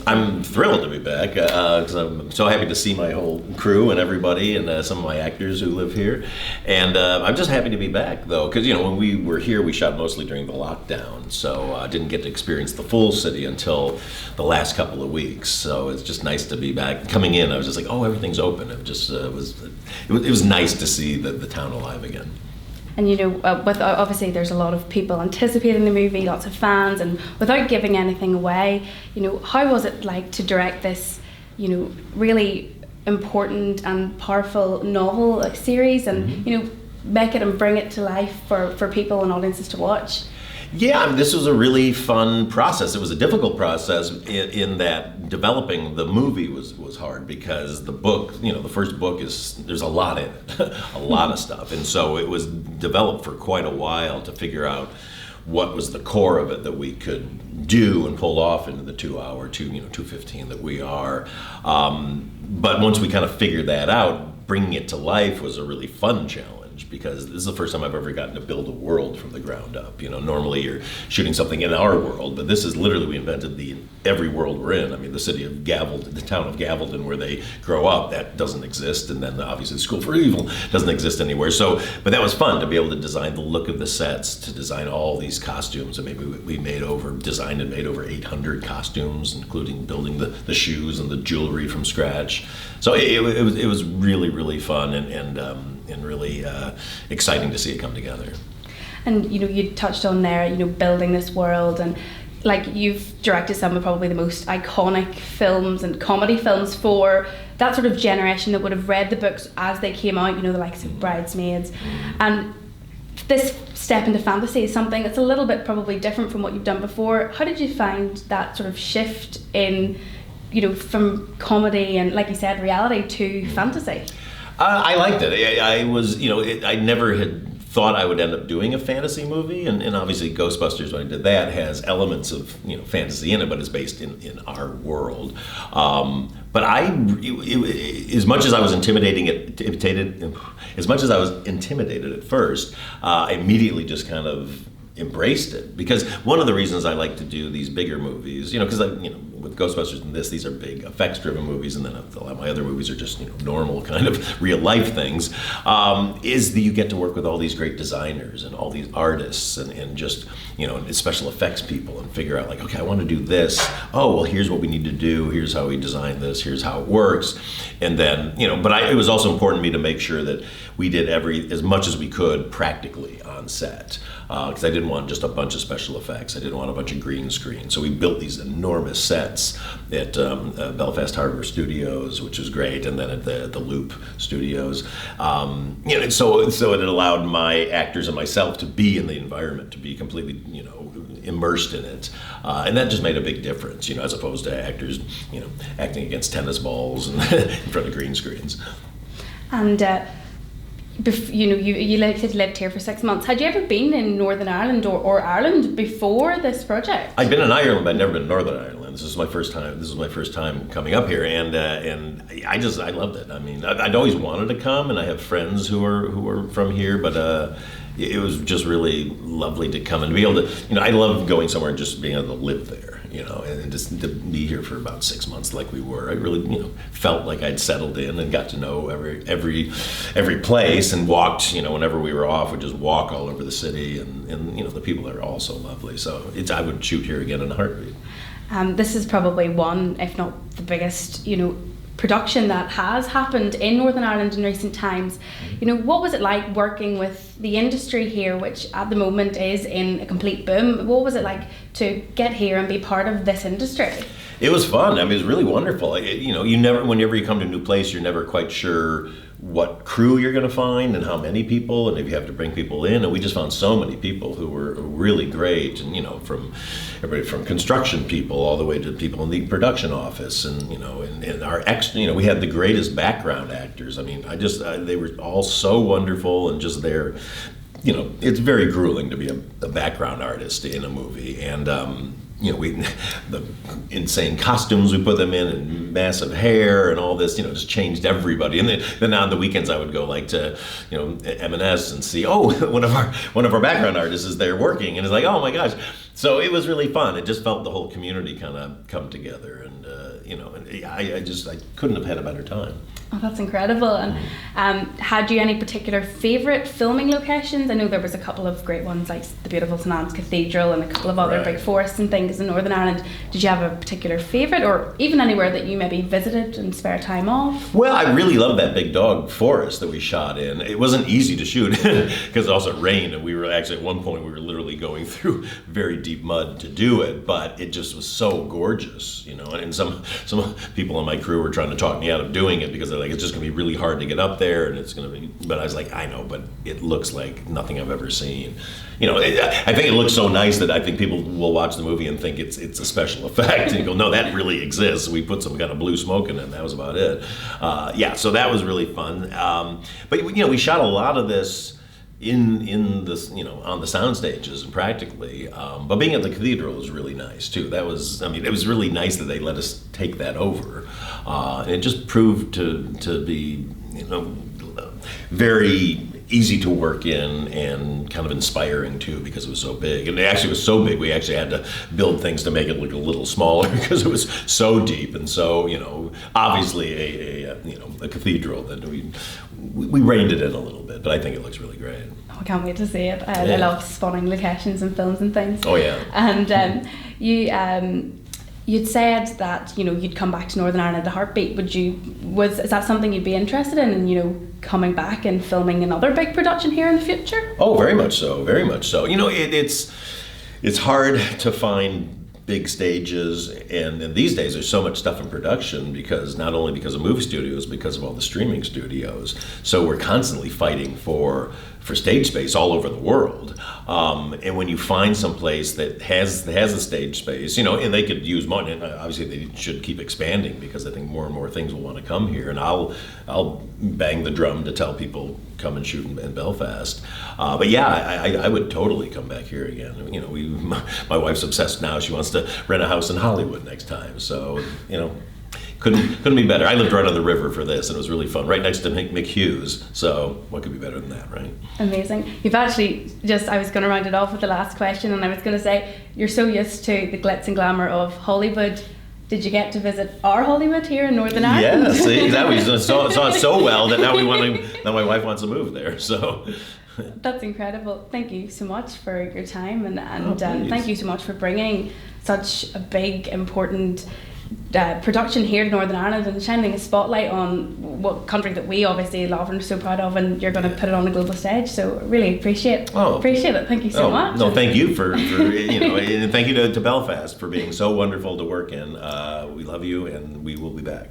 I'm thrilled to be back because I'm so happy to see my whole crew and everybody and some of my actors who live here. And I'm just happy to be back, though, because, when we were here, we shot mostly during the lockdown, so I didn't get to experience the full city until the last couple of weeks. So it's just nice to be back. Coming in, I was just like, oh, everything's open. It was nice to see the town alive again. And with obviously there's a lot of people anticipating the movie, lots of fans, and without giving anything away, how was it like to direct this, really important and powerful novel series, and make it and bring it to life for people and audiences to watch? Yeah, this was a really fun process. It was a difficult process in that developing the movie was hard because the book, the first book there's a lot in it, a lot of stuff. And so it was developed for quite a while to figure out what was the core of it that we could do and pull off into the 2 hour, 2:15 that we are. But once we kind of figured that out, bringing it to life was a really fun challenge, because this is the first time I've ever gotten to build a world from the ground up. Normally you're shooting something in our world, but this is literally, we invented every world we're in. I mean, the city of Gavelton, the town of Gavelton where they grow up, that doesn't exist. And then obviously the School for Evil doesn't exist anywhere. So, but that was fun to be able to design the look of the sets, to design all these costumes. And maybe we designed and made over 800 costumes, including building the shoes and the jewelry from scratch. So it was really, really fun and really exciting to see it come together. And you touched on there, building this world, and like you've directed some of probably the most iconic films and comedy films for that sort of generation that would have read the books as they came out, the likes of Bridesmaids. And this step into fantasy is something that's a little bit probably different from what you've done before. How did you find that sort of shift in, from comedy and, like you said, reality to fantasy? I liked it. I never had thought I would end up doing a fantasy movie, and obviously Ghostbusters, when I did that, has elements of fantasy in it, but it's based in our world. But as much as I was intimidated at first, I immediately just kind of embraced it, because one of the reasons I like to do these bigger movies, because with Ghostbusters and these are big effects-driven movies, and then a lot of my other movies are just normal kind of real-life things, is that you get to work with all these great designers and all these artists and just special effects people, and figure out like, okay, I want to do this. Oh, well, here's what we need to do. Here's how we design this. Here's how it works. And then but it was also important to me to make sure that we did as much as we could practically on set, because I didn't want just a bunch of special effects. I didn't want a bunch of green screen. So we built these enormous sets at Belfast Harbor Studios, which was great, and then at the Loop Studios. So it allowed my actors and myself to be in the environment, to be completely immersed in it, and that just made a big difference, as opposed to actors acting against tennis balls and in front of green screens. And you lived here for 6 months. Had you ever been in Northern Ireland or Ireland before this project? I'd been in Ireland, but I'd never been in Northern Ireland. This was my first time coming up here, and I loved it. I mean, I'd always wanted to come, and I have friends who are from here, but it was just really lovely to come and be able to. I love going somewhere and just being able to live there. And just to be here for about 6 months, like we were, I really, felt like I'd settled in and got to know every place, and walked, whenever we were off, we'd just walk all over the city, and the people are all so lovely. So I would shoot here again in a heartbeat. This is probably one, if not the biggest, production that has happened in Northern Ireland in recent times. What was it like working with the industry here, which at the moment is in a complete boom? What was it like to get here and be part of this industry? It was fun. I mean, it was really wonderful. Whenever you come to a new place, you're never quite sure what crew you're going to find and how many people, and if you have to bring people in. And we just found so many people who were really great, and from everybody from construction people all the way to people in the production office, and and our we had the greatest background actors. I mean, they were all so wonderful, and just there. It's very grueling to be a background artist in a movie, and the insane costumes we put them in, and massive hair, and all this, just changed everybody. And then on the weekends I would go to, M&S and see, one of our background artists is there working, and it's like, oh my gosh. So it was really fun. It just felt the whole community kind of come together, and I couldn't have had a better time. Oh, that's incredible. And had you any particular favourite filming locations? I know there was a couple of great ones like the beautiful St Anne's Cathedral and a couple of other big forests and things in Northern Ireland. Did you have a particular favourite, or even anywhere that you maybe visited and spare time off? Well, I really loved that big dog forest that we shot in. It wasn't easy to shoot because it also rained, and we were actually at one point we were literally going through very deep mud to do it, but it just was so gorgeous, and some people on my crew were trying to talk me out of doing it because they're like, it's just going to be really hard to get up there, and it's going to be, but I was like, I know, but it looks like nothing I've ever seen. I think it looks so nice that I think people will watch the movie and think it's a special effect, and go, no, that really exists. We put some kind of blue smoke in it, and that was about it. So that was really fun. But we shot a lot of this in this, on the sound stages and practically, but being at the cathedral was really nice too. It was really nice that they let us take that over, and it just proved to be, very easy to work in and kind of inspiring too, because it was so big. And it actually was so big we actually had to build things to make it look a little smaller because it was so deep and so, obviously a cathedral that we reined it in a little bit, but I think it looks really great. Oh, I can't wait to see it. I love spawning locations and films and things. Oh yeah. And you'd said that you'd come back to Northern Ireland at a heartbeat. Is that something you'd be interested in? Coming back and filming another big production here in the future? Oh, very much so. Very much so. It's hard to find big stages, and these days there's so much stuff in production not only because of movie studios, because of all the streaming studios. So we're constantly fighting for stage space all over the world. And when you find some place that has a stage space, and they could use money, and obviously they should keep expanding because I think more and more things will want to come here. And I'll bang the drum to tell people come and shoot in Belfast. But yeah, I would totally come back here again. My wife's obsessed now. She wants to rent a house in Hollywood next time. So, couldn't be better. I lived right on the river for this, and it was really fun, right next to McHugh's. So what could be better than that, right? Amazing. You've actually I was going to round it off with the last question, and I was going to say, you're so used to the glitz and glamour of Hollywood. Did you get to visit our Hollywood here in Northern Ireland? Yeah, see, exactly. We saw it so well that now my wife wants to move there. So. That's incredible. Thank you so much for your time, and thank you so much for bringing such a big, important production here to Northern Ireland and shining a spotlight on what country that we obviously love and are so proud of, and you're going to put it on a global stage. So really appreciate it. Thank you so much. No, thank you for and thank you to Belfast for being so wonderful to work in. We love you, and we will be back.